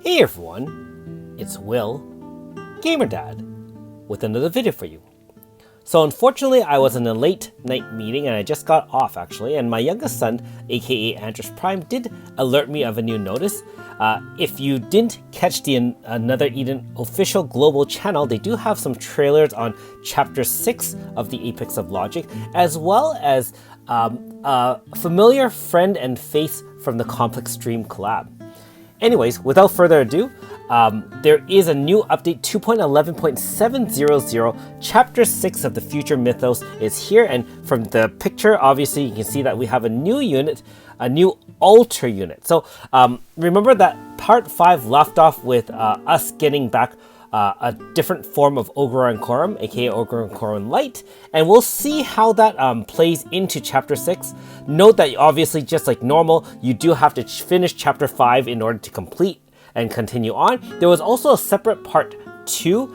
Hey everyone, it's Will, Gamer Dad, with another video for you. So unfortunately, I was in a late night meeting and I just got off actually, and my youngest son, aka Andros Prime, did alert me of a new notice. If you didn't catch the Another Eden official global channel, they do have some trailers on Chapter 6 of the Apex of Logic, as well as a familiar friend and face from the Complex Stream collab. Anyways, without further ado, there is a new update 2.11.700. Chapter 6 of the future Mythos is here, and from the picture, obviously, you can see that we have a new unit, a new altar unit. So remember that part 5 left off with us getting back a different form of Ogre and Korum, aka Ogre and Korum Light, and we'll see how that plays into Chapter 6. Note that obviously, just like normal, you do have to finish Chapter 5 in order to complete and continue on. There was also a separate part 2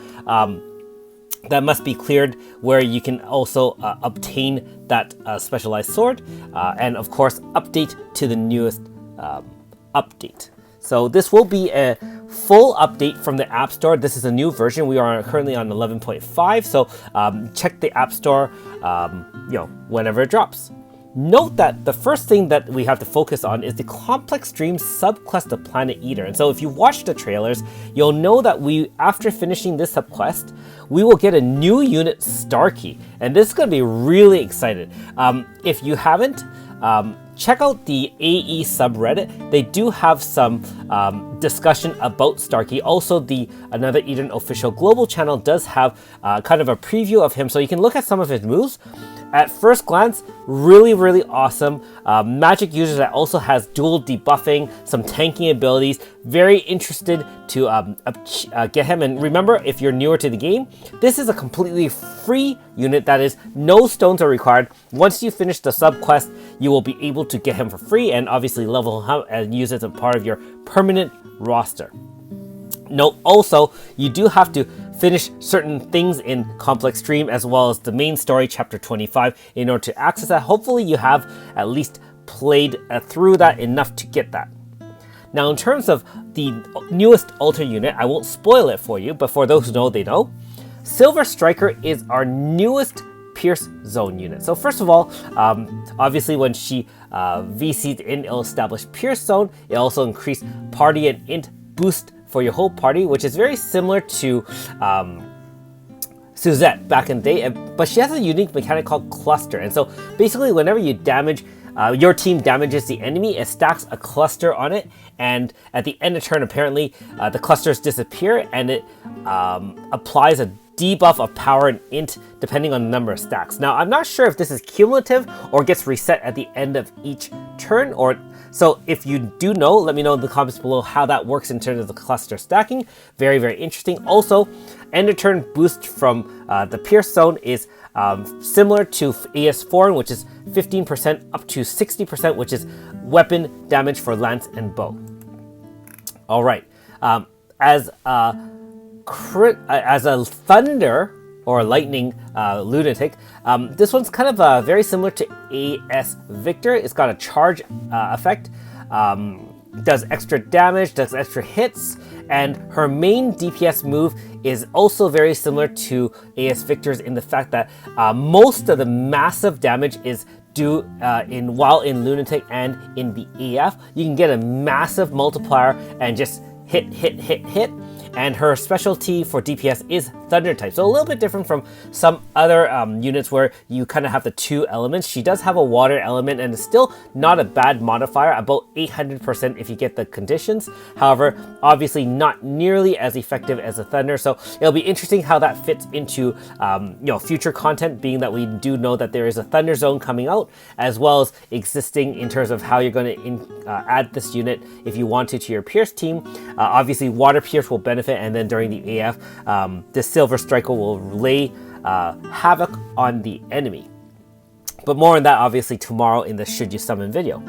that must be cleared, where you can also obtain that specialized sword, and of course update to the newest update. So this will be a full update from the App Store. This is a new version. We are currently on 11.5, so check the App Store whenever it drops. Note that the first thing that we have to focus on is the Complex Stream subquest of Planet Eater. And so if you watch the trailers, you'll know that after finishing this subquest, we will get a new unit, Starky. And this is going to be really exciting. If you haven't, check out the AE subreddit. They do have some discussion about Starky. Also, the Another Eden official global channel does have kind of a preview of him, so you can look at some of his moves. At first glance, really, really awesome. Magic user that also has dual debuffing, some tanking abilities. Very interested to get him. And remember, if you're newer to the game, this is a completely free unit. That is, no stones are required. Once you finish the subquest, you will be able to get him for free and obviously level him up and use it as a part of your permanent roster. Note also, you do have to finish certain things in Complex Stream as well as the main story, Chapter 25, in order to access that. Hopefully you have at least played through that enough to get that. Now, in terms of the newest altar unit, I won't spoil it for you, but for those who know, they know. Silver Striker is our newest Pierce Zone unit. So first of all, obviously when she VC'd in, it'll establish Pierce Zone. It also increased party and int boost for your whole party, which is very similar to Suzette back in the day, but she has a unique mechanic called Cluster. And so basically whenever you damage, your team damages the enemy, it stacks a cluster on it, and at the end of turn apparently the clusters disappear, and it applies a debuff of power and int depending on the number of stacks. Now I'm not sure if this is cumulative or gets reset at the end of each turn, or so if you do know, let me know in the comments below how that works in terms of the cluster stacking. Very, very interesting. Also, end of turn boost from the Pierce Zone is similar to AS4, which is 15% up to 60%, which is weapon damage for lance and bow. All right, as a thunder or lightning lunatic, this one's kind of very similar to AS Victor. It's got a charge effect, does extra damage, does extra hits, and her main DPS move is also very similar to AS Victor's in the fact that most of the massive damage is due while in Lunatic and in the AF. You can get a massive multiplier and just hit. And her specialty for DPS is Thunder type. So a little bit different from some other units where you kind of have the two elements. She does have a water element and it's still not a bad modifier, about 800% if you get the conditions. However, obviously not nearly as effective as a Thunder. So it'll be interesting how that fits into future content, being that we do know that there is a Thunder Zone coming out, as well as existing in terms of how you're going to add this unit if you want to your Pierce team. Obviously, Water Pierce will benefit, and then during the AF, this Silver Striker will lay havoc on the enemy. But more on that obviously tomorrow in the Should You Summon video.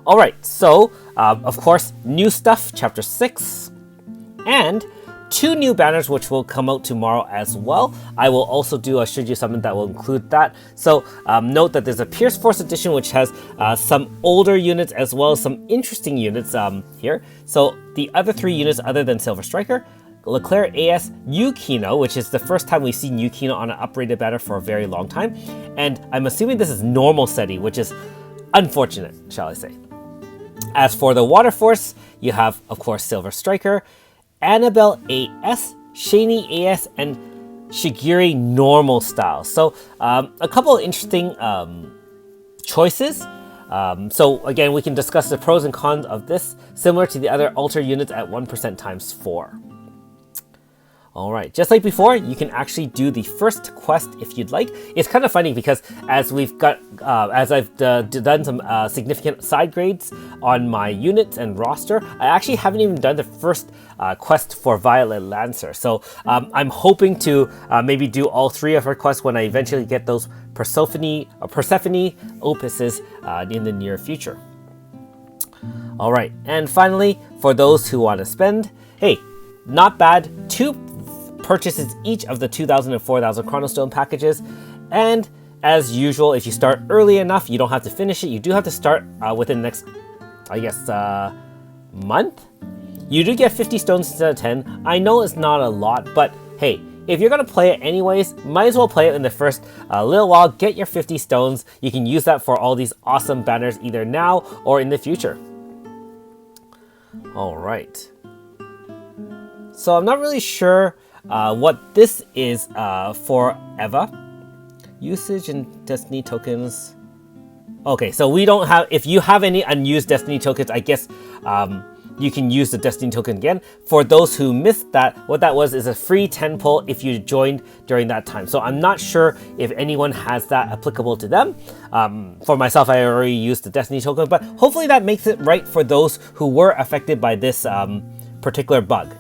Alright, so of course, new stuff, Chapter 6. And 2 new banners which will come out tomorrow as well. I will also do a Should You Summon that will include that. So note that there's a Pierce Force edition which has some older units as well as some interesting units here. So the other 3 units other than Silver Striker, Leclerc AS Yukino, which is the first time we've seen Yukino on an uprated banner for a very long time. And I'm assuming this is normal SETI, which is unfortunate, shall I say. As for the Water Force, you have, of course, Silver Striker, Annabelle AS, Shani AS, and Shigiri normal style. So a couple of interesting choices. So again, we can discuss the pros and cons of this, similar to the other altar units at 1% times 4. Alright, just like before, you can actually do the first quest if you'd like. It's kind of funny because as we've got, as I've done some significant side grades on my units and roster, I actually haven't even done the first quest for Violet Lancer. So I'm hoping to maybe do all 3 of her quests when I eventually get those Persephone opuses in the near future. Alright, and finally, for those who want to spend, hey, not bad, 2 purchases each of the 2,000 and 4,000 Chronostone packages, and as usual, if you start early enough, you don't have to finish it. You do have to start within the next, I guess, month. You do get 50 stones instead of 10. I know it's not a lot, but hey, if you're gonna play it anyways, might as well play it in the first little while. Get your 50 stones. You can use that for all these awesome banners either now or in the future. All right. So I'm not really sure what this is for Eva. Usage and Destiny tokens. Okay, so we don't have, if you have any unused Destiny tokens, I guess you can use the Destiny token again. For those who missed that, what that was is a free 10 pull if you joined during that time. So I'm not sure if anyone has that applicable to them. For myself, I already used the Destiny token, but hopefully that makes it right for those who were affected by this particular bug.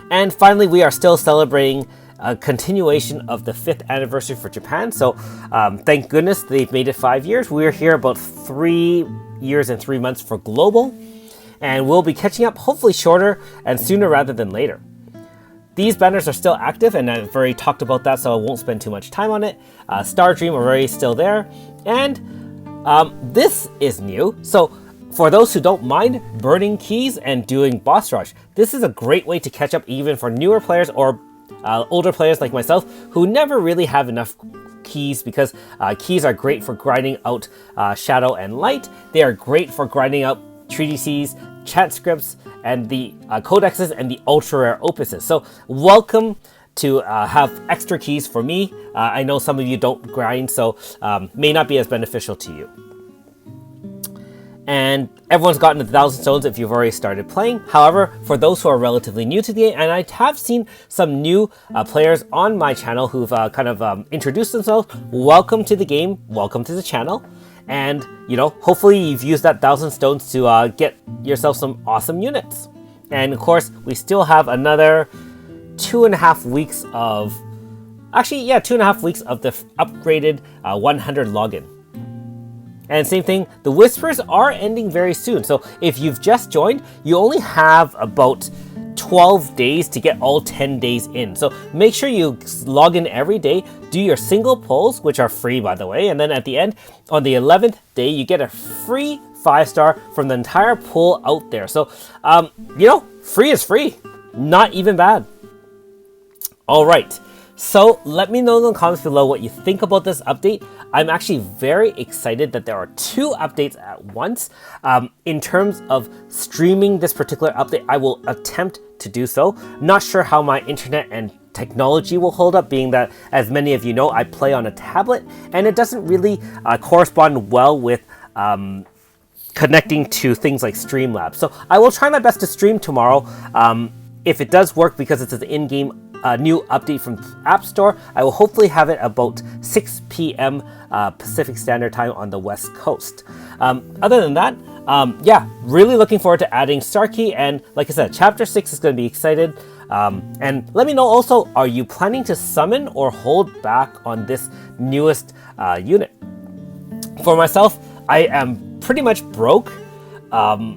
And finally, we are still celebrating a continuation of the 5th anniversary for Japan. So thank goodness they've made it 5 years. We're here about 3 years and 3 months for global. And we'll be catching up hopefully shorter and sooner rather than later. These banners are still active, and I've already talked about that, so I won't spend too much time on it. Star Dream already still there. And this is new. So for those who don't mind burning keys and doing boss rush, this is a great way to catch up even for newer players or older players like myself who never really have enough keys, because keys are great for grinding out shadow and light. They are great for grinding out treatises, chat scripts, and the codexes and the ultra rare opuses. So welcome to have extra keys for me. I know some of you don't grind, so may not be as beneficial to you. And everyone's gotten 1,000 stones if you've already started playing. However, for those who are relatively new to the game, and I have seen some new players on my channel who've kind of introduced themselves, welcome to the game, welcome to the channel. And, you know, hopefully you've used that 1,000 stones to get yourself some awesome units. And of course, we still have another 2.5 weeks of, actually, yeah, 2.5 weeks of the upgraded 100 login. And same thing, the Whispers are ending very soon. So if you've just joined, you only have about 12 days to get all 10 days in. So make sure you log in every day, do your single pulls, which are free by the way. And then at the end, on the 11th day, you get a free 5-star from the entire pool out there. So, you know, free is free. Not even bad. All right. So let me know in the comments below what you think about this update. I'm actually very excited that there are 2 updates at once. In terms of streaming this particular update, I will attempt to do so. Not sure how my internet and technology will hold up, being that, as many of you know, I play on a tablet and it doesn't really correspond well with connecting to things like Streamlabs. So I will try my best to stream tomorrow. If it does work, because it's an in-game new update from App Store, I will hopefully have it about 6 p.m. Pacific Standard Time on the West Coast. Other than that, yeah, really looking forward to adding Starky, and like I said, Chapter 6 is going to be excited. And let me know also, are you planning to summon or hold back on this newest unit? For myself, I am pretty much broke. I'll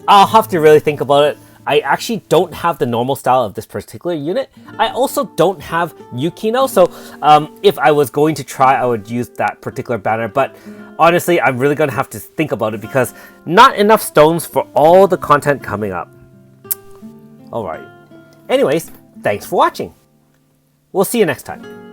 have to really think about it. I actually don't have the normal style of this particular unit. I also don't have Yukino, so if I was going to try, I would use that particular banner, but honestly, I'm really going to have to think about it because not enough stones for all the content coming up. Alright. Anyways, thanks for watching. We'll see you next time.